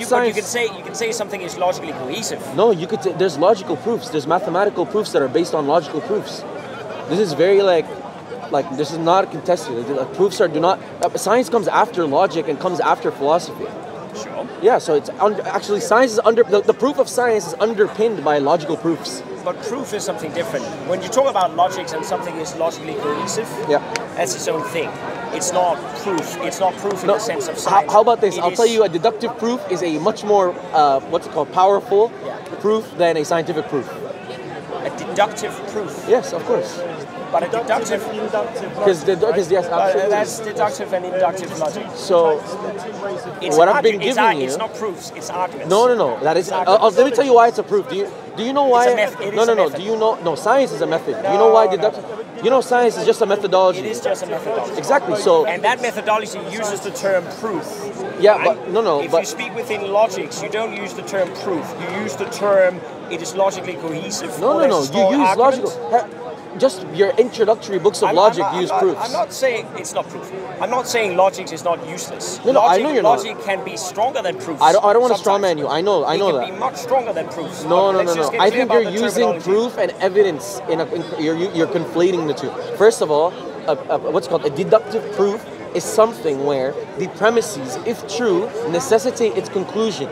science... You can say something is logically cohesive. No, you could. There's logical proofs. There's mathematical proofs that are based on logical proofs. This is very like this is not contested. Like, proofs are science comes after logic and comes after philosophy. Sure. Yeah, so it's actually science is the proof of science is underpinned by logical proofs. But proof is something different. When you talk about logics and something is logically cohesive, that's its own thing. It's not proof. It's not proof in the sense of science. How about this? I'll tell you, a deductive proof is a much more powerful proof than a scientific proof. A deductive proof? Yes, of course. But a deductive... Because yes, absolutely. That's deductive and inductive logic. So, what I've been giving you... It's not proofs, it's arguments. No. That is... let me tell you why it's a proof. Do you know why... No. Do you know... No, science is a method. Do you know why deductive... You know, science is just a methodology. It is just a methodology. Exactly, so... And that methodology uses the term proof. Yeah, right? but... No, If you speak within logics, you don't use the term proof. You use the term, it is logically cohesive. No. You use logical... Just your introductory books of logic use proofs. I'm not saying it's not proof. I'm not saying logic is not useless. No, I know you're not. Logic can be stronger than proofs. I don't want to strawman you. I know that. It can be much stronger than proofs. No. I think you're using proof and evidence you're conflating the two. First of all, what's called a deductive proof is something where the premises, if true, necessitate its conclusion.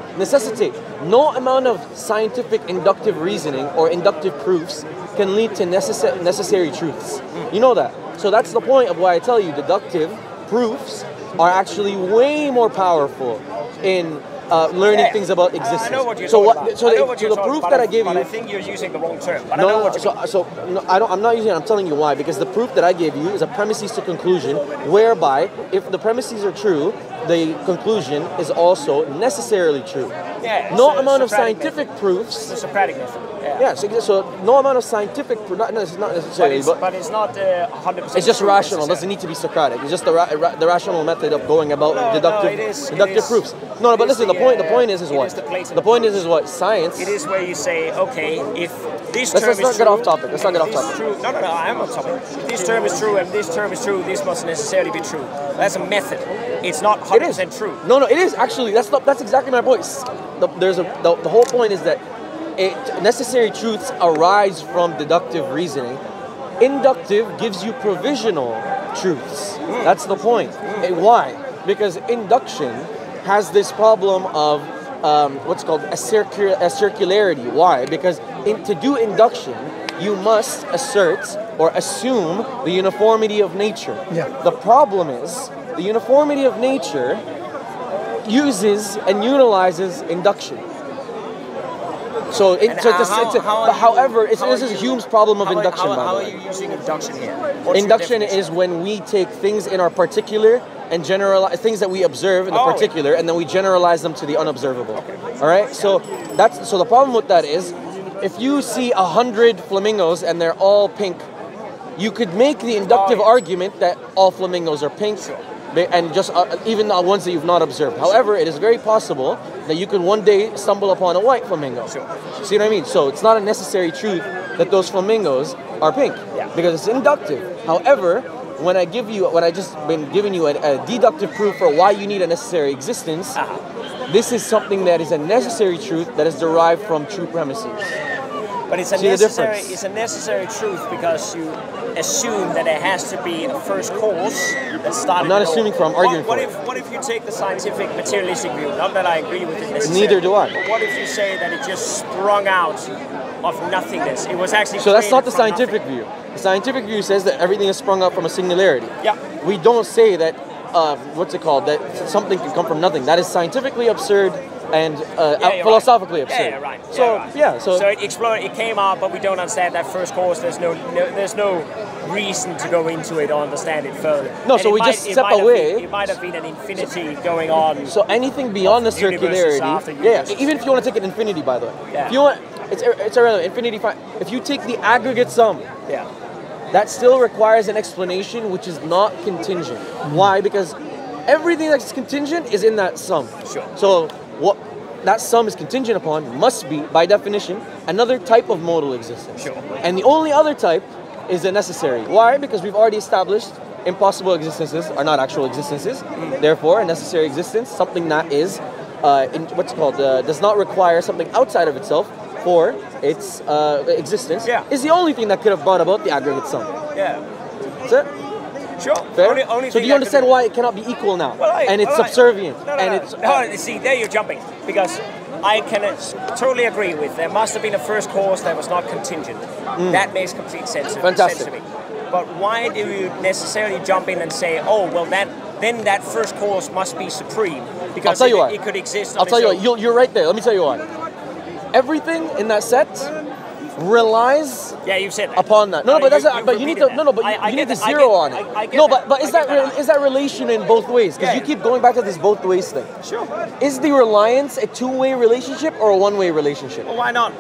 No amount of scientific inductive reasoning or inductive proofs can lead to necessary truths. You know that. So that's the point of why I tell you deductive proofs are actually way more powerful in learning things about existence. I know what you're talking about. So the proof that I gave you... But I think you're using the wrong term. But I know what you mean. I'm not using it. I'm telling you why. Because the proof that I gave you is a premises to conclusion, whereby if the premises are true, the conclusion is also necessarily true. Yeah, no amount of scientific proofs... The Socratic method. Yeah, so no amount of scientific... Not necessarily, but it's not 100%... It's just rational. It doesn't need to be Socratic. It's just the rational method of going about deductive proofs. No, but listen, the point is what? The point is what? Science... It is where you say, okay, if this term is true... Let's not get off topic. No, I am on topic. If this term is true and this term is true, this must necessarily be true. That's a method. It's not 100% true. No, it is actually. That's exactly my point. The whole point is that necessary truths arise from deductive reasoning. Inductive gives you provisional truths. That's the point. Why? Because induction has this problem of what's called a circularity. Why? Because to do induction, you must assert or assume the uniformity of nature. Yeah. The problem is the uniformity of nature uses and utilizes induction. However, this is Hume's problem of induction. How are you using induction here? Induction is when we take things in our particular and generalize things that we observe in the particular, and then we generalize them to the unobservable. Okay. All right. So the problem with that is, if you see 100 flamingos and they're all pink, you could make the inductive argument that all flamingos are pink. And just even the ones that you've not observed. However, it is very possible that you could one day stumble upon a white flamingo. See what I mean? So it's not a necessary truth that those flamingos are pink, because it's inductive. However, when I just been giving you a deductive proof for why you need a necessary existence, this is something that is a necessary truth that is derived from true premises. But it's a necessary truth because you assume that it has to be a first cause that started. I'm not assuming for, I'm arguing for. What if you take the scientific materialistic view? Not that I agree with it necessarily. Neither do I. But what if you say that it just sprung out of nothingness? It was actually. So that's not the scientific view. The scientific view says that everything is sprung out from a singularity. Yeah. We don't say that. That something can come from nothing. That is scientifically absurd and philosophically absurd. Yeah, right. So it exploded. It came out, but we don't understand that first cause. There's no reason to go into it or understand it further. No, so we just step away. It might have been an infinity going on. So anything beyond the circularity, even if you want to take an infinity, by the way, if you want, it's irrelevant. Infinity. If you take the aggregate sum, that still requires an explanation, which is not contingent. Why? Because everything that's contingent is in that sum. Sure. So what that sum is contingent upon must be, by definition, another type of modal existence. Sure. And the only other type is a necessary. Why? Because we've already established impossible existences are not actual existences. Therefore, a necessary existence, something that is what's it called, does not require something outside of itself for its existence, is the only thing that could have brought about the aggregate sum. Yeah. That's it. Sure. Only so do you understand why it cannot be equal now? And it's subservient. See, there you're jumping. Because I can totally agree with, there must have been a first cause that was not contingent. That makes complete sense to me. But why do you necessarily jump in and say, oh, well, then that first cause must be supreme? Because it could exist on I'll tell you what, you're right there. Let me tell you why. Everything in that set relies you've said that. upon that. No, but that's but you need to you need to zero on it. No, but is that relation in both ways? Because you keep going back to this both ways thing. Sure. Is the reliance a two-way relationship or a one-way relationship? Well, why not?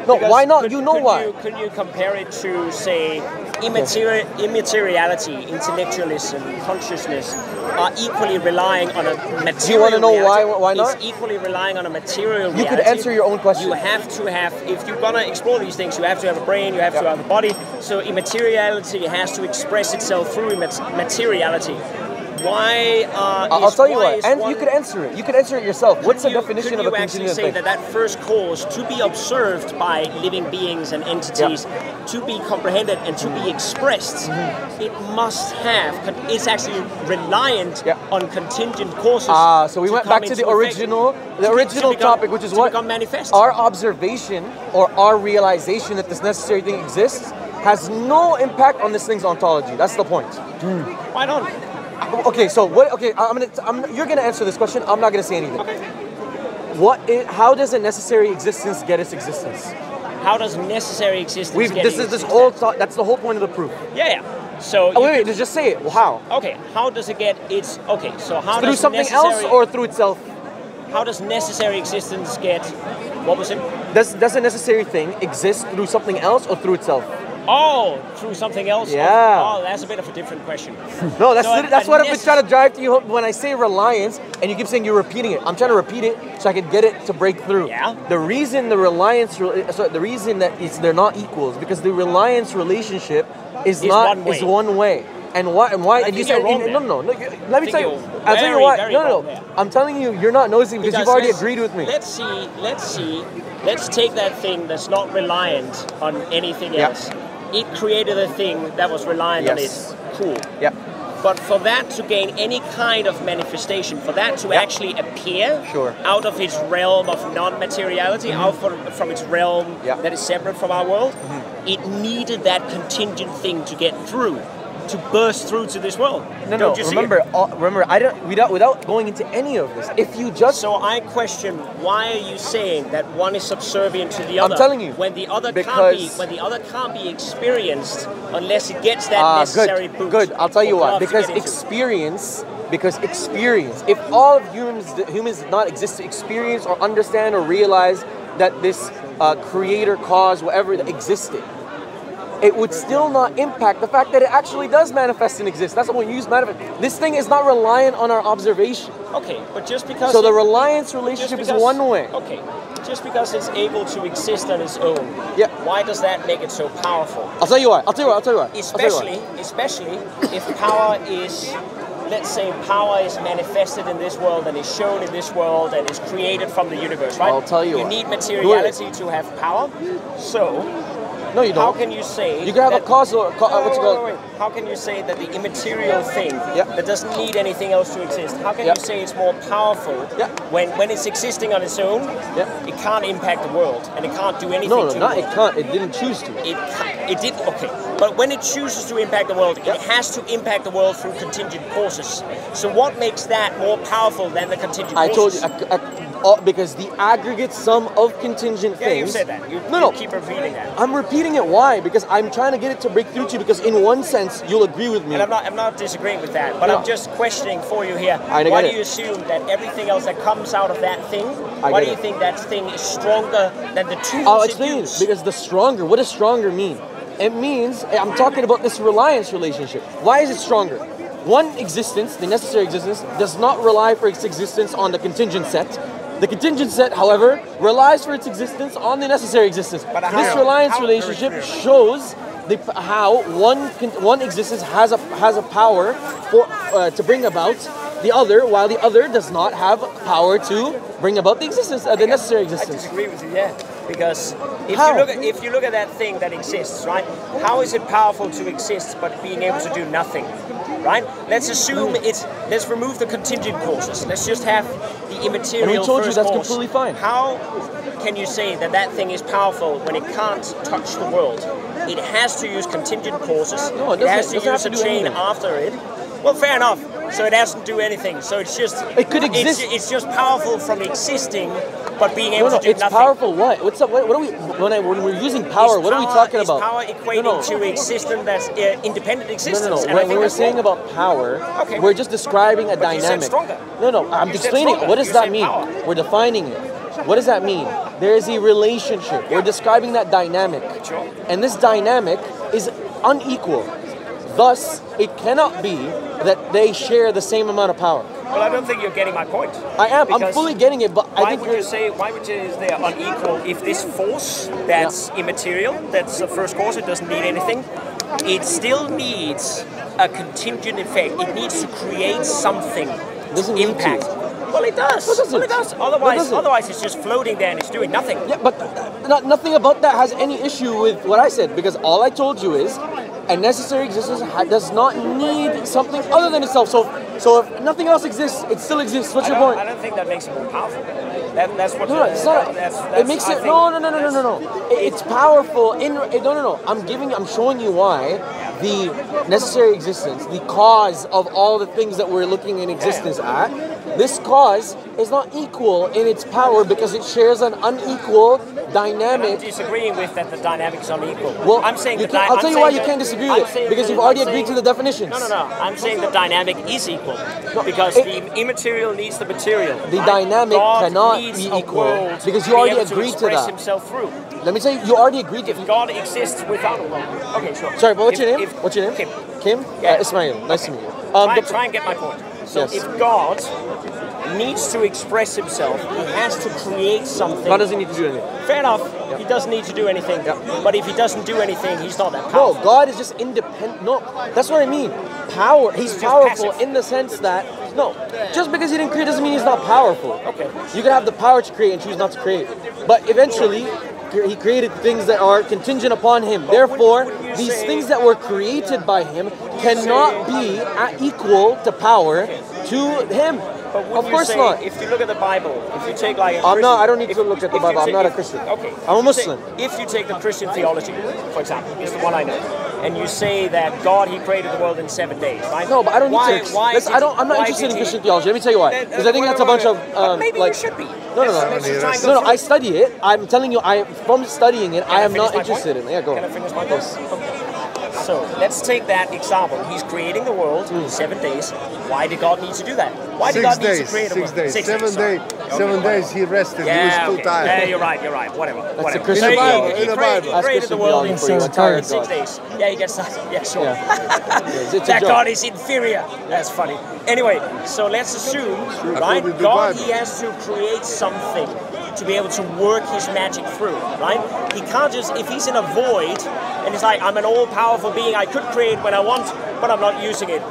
No, why not? You know why. Could you compare it to, say, immateriality, intellectualism, consciousness are equally relying on a material Do you want to know why not? It's equally relying on a material reality. You could answer your own question. You have to have, if you're going to explore these things, you have to have a brain, you have to have a body. So immateriality has to express itself through materiality. Why? I'll tell you what. And you could answer it. You could answer it yourself. What's the definition of a contingent thing? Could you actually say that first cause, to be observed by living beings and entities, to be comprehended and to be expressed, it must have. It's actually reliant on contingent causes. So we went back to the original topic, which is what? Become manifest. Our observation or our realization that this necessary thing exists has no impact on this thing's ontology. That's the point. Why not? Okay, so what? Okay, you're gonna answer this question. I'm not gonna say anything. Okay. How does a necessary existence get its existence? How does necessary existence get its existence? That's the whole point of the proof. Yeah. So wait, just say it. Well, how? Okay. How does it get its? Okay. So how through does something else or through itself? How does necessary existence get? What was it? Does a necessary thing exist through something else or through itself? Oh, through something else? Yeah. Oh, that's a bit of a different question. No, that's what I've been trying to drive to you when I say reliance, and you keep saying you're repeating it. I'm trying to repeat it so I can get it to break through. Yeah. The reason the reason that they're not equals because the reliance relationship is one way. And why? And you said no. Let me tell you. I'll tell you why. No. I'm telling you, you're not nosing because you've already agreed with me. Let's see. Let's take that thing that's not reliant on anything else. It created a thing that was reliant on it. Cool. Yeah. But for that to gain any kind of manifestation, for that to actually appear out of its realm of non-materiality, out from its realm that is separate from our world, it needed that contingent thing to get through, to burst through to this world. No. Remember, I don't. Without going into any of this, if you just. So I question, why are you saying that one is subservient to the other? I'm telling you, when the other can't be experienced unless it gets that necessary boost. Good. I'll tell you why. Because experience. If all of humans did not exist to experience or understand or realize that this creator, cause, whatever that existed, it would still not impact the fact that it actually does manifest and exist. That's what we use manifest. This thing is not reliant on our observation. Okay, but just because... So the reliance relationship is one way. Okay, just because it's able to exist on its own, why does that make it so powerful? I'll tell you why. Especially if power is... Let's say power is manifested in this world and is shown in this world and is created from the universe, right? I'll tell you You need materiality to have power. So... No, you don't. How can you say... You can have a causal... Wait. How can you say that the immaterial thing that doesn't need anything else to exist, how can you say it's more powerful when it's existing on its own, it can't impact the world and it can't do anything to the world? It can't. It didn't choose to. It did, okay. But when it chooses to impact the world, it has to impact the world through contingent causes. So what makes that more powerful than the contingent causes? I told you, because the aggregate sum of contingent things... Yeah, you said that. You keep repeating that. I'm repeating it. Why? Because I'm trying to get it to break through to you, because in one sense, you'll agree with me. And I'm not disagreeing with that, but I'm just questioning for you here. Why do you assume that everything else that comes out of that thing, why do you think that thing is stronger than the tools I'll explain. Because the stronger, what does stronger mean? It means, I'm talking about this reliance relationship. Why is it stronger? One existence, the necessary existence, does not rely for its existence on the contingent set. The contingent set, however, relies for its existence on the necessary existence. This reliance relationship shows how one existence has a power to bring about the other, while the other does not have power to bring about the existence, the necessary I existence. disagree with you, yeah. Because if you look at that thing that exists, right? How is it powerful to exist but being able to do nothing, right? Let's assume let's remove the contingent causes. Let's just have the immaterial. And we told you that's cause. completely fine. How can you say that that thing is powerful when it can't touch the world? It has to use contingent causes. No, it has to use a chain anything. after it. Well, fair enough. So it doesn't do anything. So it's just it could exist. It's just powerful from existing, but being able to do it's nothing. Powerful. What? What's up? What are we? When we're using power, what are we talking about? Is power equating to existence that's independent existence? No. When we're saying about power, we're just describing a dynamic. You said stronger. No. I'm explaining. What does that mean? Power. We're defining it. What does that mean? There is a relationship. Yeah. We're describing that dynamic. Sure. And this dynamic is unequal. Thus, it cannot be that they share the same amount of power. Well, I don't think you're getting my point. I am. I'm fully getting it, but why would you say they are unequal if this force that's immaterial, that's the first cause, it doesn't need anything, it still needs a contingent effect. It needs to create something. Doesn't impact. Need to. Well, it does. Well, it does. Otherwise, it's just floating there and it's doing nothing. Yeah, but nothing about that has any issue with what I said, because all I told you is a necessary existence does not need something other than itself. So if nothing else exists, it still exists. What's your point? I don't think that makes it more powerful. That's what. No, it's not. It makes it. No. It's powerful. No. I'm showing you why the necessary existence, the cause of all the things that we're looking in existence at, this cause is not equal in its power because it shares an unequal dynamic. I'm disagreeing with that the dynamic is unequal. Well, I'm saying I'll tell you why you can't disagree with it, because you've already agreed to the definitions. No. I'm saying the dynamic is equal because the immaterial needs the material. The dynamic cannot be equal because you already agreed to that. Himself through. Let me tell you already agreed to. If God exists without a world. Okay, sure. Sorry, but what's your name? What's your name? Kim. Kim? Yeah. Ismail. Nice to meet you. Try and get my point. So yes. If God needs to express himself, he has to create something. God doesn't need to do anything. Fair enough. Yep. He doesn't need to do anything. Yep. But if he doesn't do anything, he's not that powerful. No, God is just independent. No, that's what I mean. Power. He's powerful in the sense that just because he didn't create doesn't mean he's not powerful. Okay. You can have the power to create and choose not to create. But eventually, he created things that are contingent upon him. Therefore, these things that were created by him cannot be equal to power to him. But of course not. If you look at the Bible, if you take like I don't need to look at the Bible. I'm not a Christian. Okay. I'm a Muslim. If you take the Christian theology, for example, it's the one I know, and you say that God, he created the world in 7 days, right? No, but I don't need to. I'm not interested in Christian theology. Let me tell you why. Because I think that's a bunch of maybe you should be. No, I study it. I'm telling you, from studying it, I am not interested in it. Yeah, go on. Can I finish my point? Okay. So let's take that example. He's creating the world in 7 days. Why did God need to do that? Why did God need to create the world? 6 days. 7 days he rested. He was too tired. Yeah, you're right. Whatever. That's the Christian Bible. He created the world in 6 days. Yeah, he gets that. Yeah, sure. That God is inferior. That's funny. Anyway, so let's assume, right? God, he has to create something to be able to work his magic through, right? He can't just, if he's in a void and he's like, I'm an all-powerful being, I could create when I want, but I'm not using it.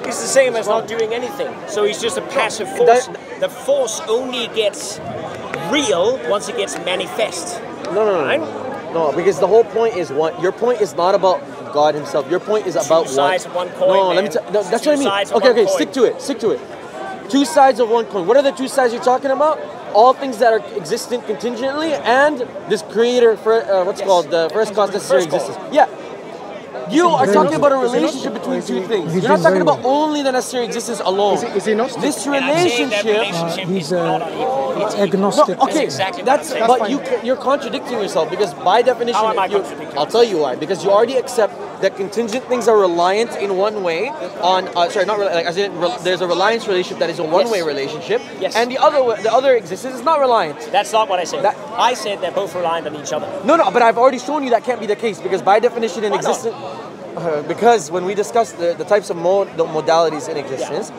It's the same as not doing anything. So he's just a passive force. The force only gets real once it gets manifest. No, because the whole point is your point is not about God himself. Your point is about two sides of one coin. No, let me that's what I mean. Okay, stick to it. Two sides of one coin. What are the two sides you're talking about? All things that are existent contingently and this creator for called the first cause necessary existence. Yeah. You are talking about a relationship between two things. You're not talking about only the necessary existence alone. Is he not? This relationship. He's agnostic. No, okay, but you're contradicting yourself because by definition, I'll tell you why. Because you already accept that contingent things are reliant in one way on. There's a reliance relationship that is a one-way relationship, and the other existence is not reliant. That's not what I said. I said they're both reliant on each other. No, but I've already shown you that can't be the case because by definition in existence. Because when we discuss the types of modalities in existence,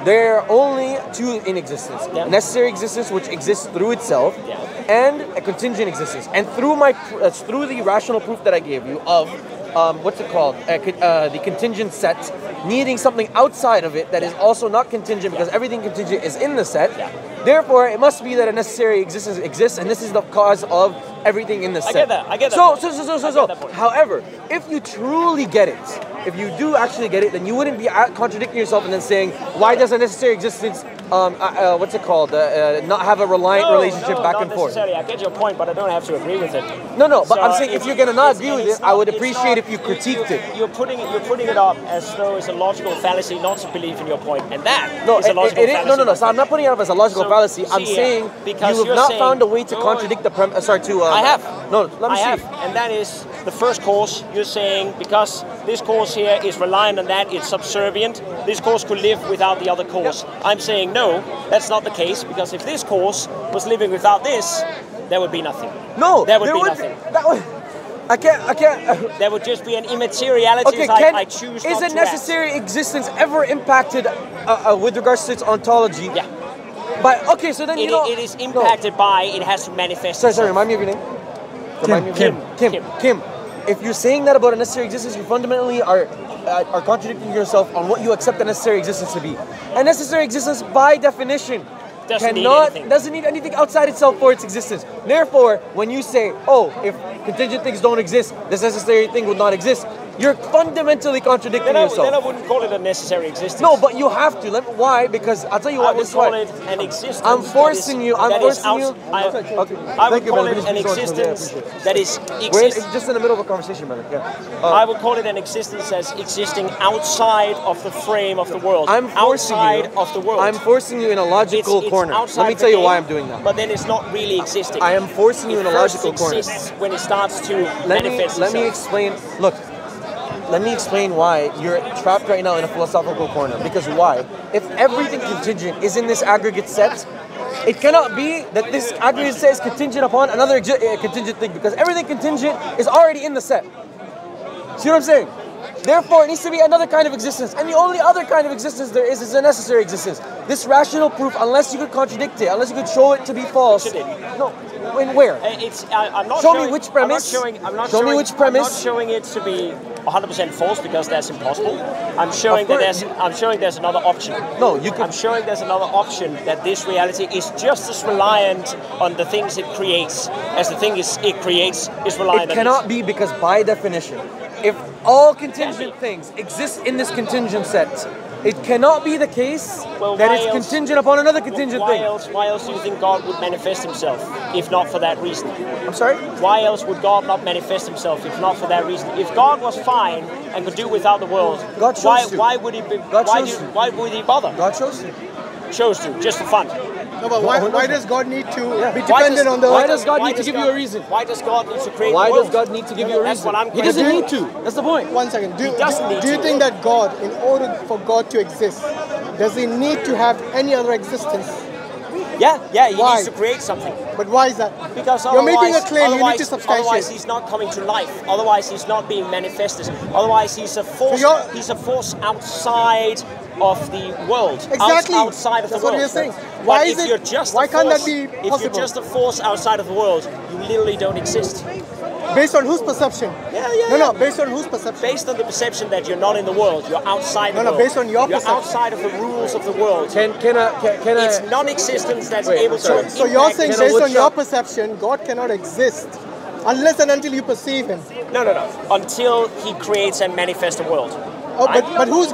there are only two in existence. Yeah. Necessary existence, which exists through itself, and a contingent existence. And through the rational proof that I gave you of what's it called? The contingent set, needing something outside of it that is also not contingent because everything contingent is in the set. Therefore, it must be that a necessary existence exists, and this is the cause of everything in the set. I get that. So. However, if you truly get it, if you do actually get it, then you wouldn't be contradicting yourself and then saying, why does a necessary existence, not have a reliant relationship back and forth? I get your point, but I don't have to agree with it. No, but I'm saying if you're gonna not agree with it, I would appreciate if you critiqued it. You're putting it up as though it's a logical fallacy not to believe in your point, and that is a logical fallacy. No. So I'm not putting it up as a logical fallacy. I'm saying you have not found a way to contradict the premise. I have. No, let me see. And that is the first cause. You're saying because this cause here is reliant on that, it's subservient. This cause could live without the other cause. I'm saying no, that's not the case, because if this cause was living without this, there would be nothing. No, there would be nothing. I can't. There would just be an immateriality. Okay, I choose not is to a necessary existence ever impacted with regards to its ontology? Yeah. But okay, so then it is impacted by it has to manifest. Sorry, remind me of your name. Kim. If you're saying that about a necessary existence, you fundamentally are contradicting yourself on what you accept a necessary existence to be. A necessary existence, by definition, doesn't need anything outside itself for its existence. Therefore, when you say, oh, if contingent things don't exist, this necessary thing would not exist, you're fundamentally contradicting yourself. Then I wouldn't call it a necessary existence. No, but you have to. Why? Because I'll tell you what. I would call it an existence. I'm forcing you. I would call it an existence that is We're just in the middle of a conversation, man. Yeah. I would call it an existence as existing outside of the frame of the world. I'm forcing I'm forcing you in a logical corner. Let me tell you why I'm doing that. But then it's not really existing. I am forcing you in a logical corner. It exists when it starts to manifest itself. Let me explain. Look. Let me explain why you're trapped right now in a philosophical corner. Because why? If everything contingent is in this aggregate set, it cannot be that this aggregate set is contingent upon another contingent thing, because everything contingent is already in the set. See what I'm saying? Therefore, it needs to be another kind of existence. And the only other kind of existence there is a necessary existence. This rational proof, unless you could contradict it, unless you could show it to be false. No. Where? I'm not show me which premise. I'm not showing it to be 100% false, because that's impossible. I'm showing there's another option. No, you can. I'm showing there's another option, that this reality is just as reliant on the things it creates as the thing it creates is reliant on it. It cannot be, because by definition, if all contingent things exist in this contingent set, it cannot be the case that it's contingent upon another contingent thing. Why else do you think God would manifest himself, if not for that reason? I'm sorry? Why else would God not manifest himself, if not for that reason? If God was fine and could do without the world, why would he bother? God chose to. Chose to, just for fun. No, but why does God need to be dependent on the... Why does God need to give you a reason? Why does God need to create the world? Why does God need to give you a reason? That's what I'm He doesn't need to. That's the point. One second. Do do you think that God, in order for God to exist, does he need to have any other existence? Yeah, he needs to create something. But why is that? Because you're making a claim, you need to substantiate. Otherwise he's not coming to life. Otherwise he's not being manifested. Otherwise he's a force. He's a force outside of the world. Exactly. Outside of the world. That's what you're saying. Why can't that be possible? If you're just a force outside of the world, you literally don't exist. Based on whose perception? No, based on whose perception? Based on the perception that you're not in the world, you're outside the world. No, based on your perception. You're outside of the rules of the world. Can I? It's non-existence that's able to... So you're saying based on your perception, God cannot exist unless and until you perceive him? No. Until he creates and manifests the world. Oh, but who's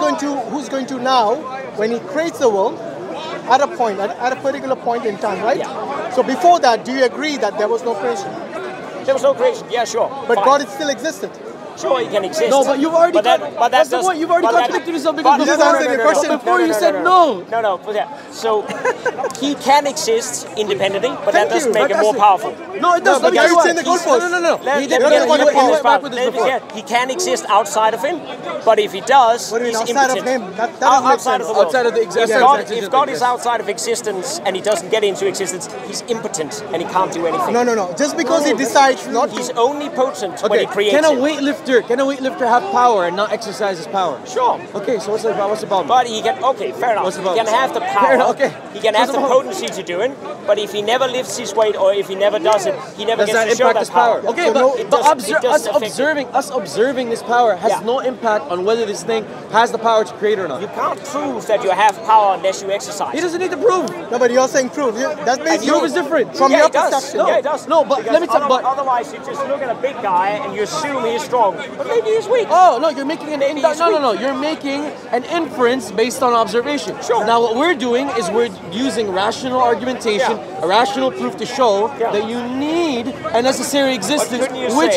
going to now, when he creates the world, at a particular point in time, right? Yeah. So before that, do you agree that there was no creation? There was no creation. Yeah, sure. But fine. God still existed. Sure, he can exist. No, but you've already. That's the point. You've already contradicted yourself because before you said no. So he can exist independently, but that doesn't make him more powerful. No, it doesn't. No. He can exist outside of him, but if he does, he's outside impotent. of him. Outside of the world. Outside of the existence. If God is outside of existence and he doesn't get into existence, he's impotent and he can't do anything. No. Just because he decides not to. He's only potent when he creates. Can a weightlifter weightlifter, can a weightlifter have power and not exercise his power? Sure. Okay, so what's the problem? But he can, okay, fair enough. What's the He problem? can have the power. Fair enough, okay. He can have the potency to do it, but if he never lifts his weight or if he never does it, he never Does gets that to show impact that his power? Okay, but us observing this power has no impact on whether this thing has the power to create or not. You can't prove that you have power unless you exercise. He doesn't need to prove. No, but you're saying prove. That's basically Prove is different. From your it does. perception. No, it does. No, but Because let me tell you. Otherwise, you just look at a big guy and you assume he's strong, but maybe he's weak. Oh no, you're making you're making an inference based on observation. Sure. Now what we're doing is we're using rational argumentation, a rational proof to show that you need a necessary existence, which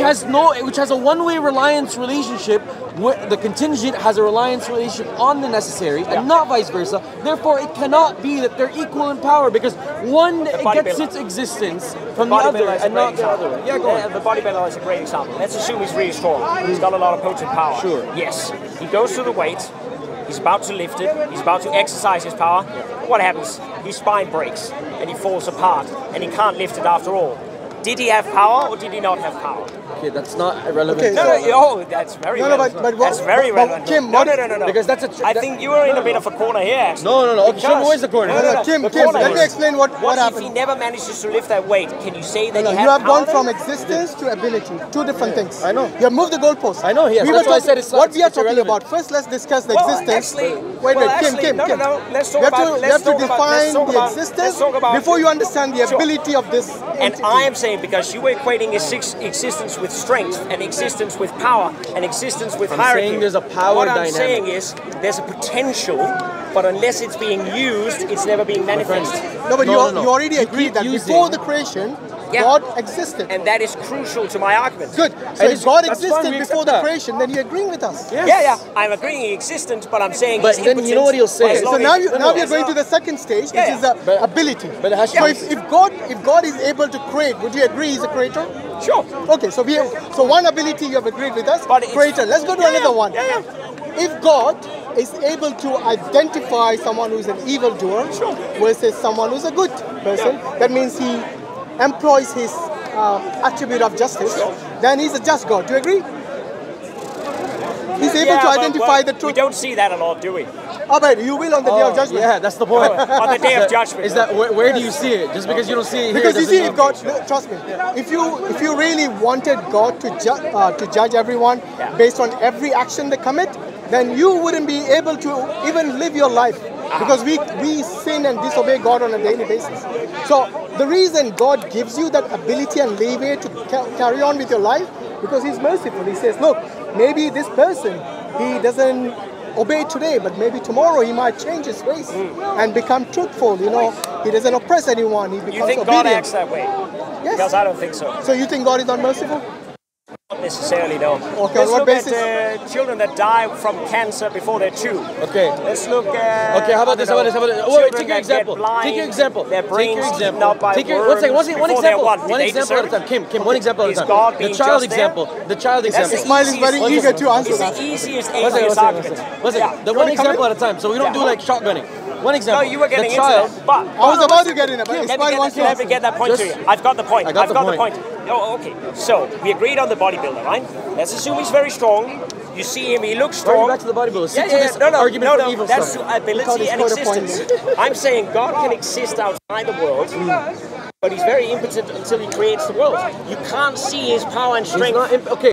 has a one-way reliance relationship. The contingent has a reliance relationship on the necessary, and not vice versa. Therefore, it cannot be that they're equal in power because one gets its existence from the other and not the other. Yeah, go on. The bodybuilder is a great example. Let's assume he's really strong. He's got a lot of potent power. Sure. Yes. He goes to the weight. He's about to lift it. He's about to exercise his power. What happens? His spine breaks and he falls apart and he can't lift it after all. Did he have power or did he not have power? Okay, that's not irrelevant. Okay, that's very relevant. But that's very relevant. Kim, no. Because that's I think you are in a bit of a corner here. Actually. No. Okay, show me where's the corner. Kim, let me explain what happened. If he never manages to lift that weight, can you say that he you had have gone power from then? existence to ability. Two different things. I know. You have moved the goalpost. I know, yes. That's why I said it's what we are talking irrelevant. about. First, let's discuss the Well, existence. actually, Kim. No. Let's talk You about. have to define the existence before you understand the Sure. ability of this And entity. I am saying because you were equating existence with strength and existence with power and existence with hierarchy. saying there's a power What I'm dynamic. saying is there's a potential, but unless it's being used, it's never being manifest. No, but No. you already agreed that using- before the creation, God existed. And that is crucial to my argument. Good. So And if God that's fine, existed we before accept the that. creation, then you're agreeing with us. Yes. Yeah. I'm agreeing he existent, but I'm saying But he's then you know what he'll say. impotent. So now we are as going long- to the second stage, which Yeah, is the But- ability. but it has to so be- if God is able to create, would you agree he's a creator? Sure. Okay, so one ability you have agreed with us, But it's- creator. Let's go to another one. Yeah. If God is able to identify someone who's an evildoer versus someone who's a good person, that means he employs his attribute of justice, then he's a just God. Do you agree? He's able to identify the truth. We don't see that a lot, do we? Oh, but you will on the day of judgment. Yeah, that's the point. On the day of judgment. Is that where do you see it? Just because you don't see it here, Because you doesn't see, mean- if God, trust me, if you really wanted God to judge everyone based on every action they commit, then you wouldn't be able to even live your life. Because we sin and disobey God on a daily basis. So the reason God gives you that ability and leeway to carry on with your life, because He's merciful. He says, look, maybe this person, he doesn't obey today, but maybe tomorrow he might change his ways and become truthful. He doesn't oppress anyone. He becomes You think obedient. God acts that way? Yes. Because I don't think so. So you think God is unmerciful? Not necessarily, no. Okay, Let's on what look basis? at children that die from cancer before they're 2. Okay. Let's look at... Okay, how about this? children Take your that example. get blind, Take your example. Their brains eaten Example. up by Take your worms one before they're example. 1. One Did they example at a deserve time. Kim, one example at a Is time. God The being child just there? example. The child That's example. the Ismail is very easiest- eager to answer It's that. the easiest One second, atheist argument. The You one wanna come example in? at a time. So we don't do Yeah. like shotgunning. One example. No, you were getting the into child. that. But I was about to get in it, but let Ismail wants to me answer. get that point to Just- you. I've got the point. I got I've the got the point. point. Oh, okay. So we agreed on the bodybuilder, right? Let's assume he's very strong. You see him, he looks Bring strong. it back to the bodybuilder. Stick to this No, argument for evil That's stuff. ability and existence. I'm saying God can exist outside the world, but he's very impotent until he creates the world. You can't see his power and He's strength. not okay.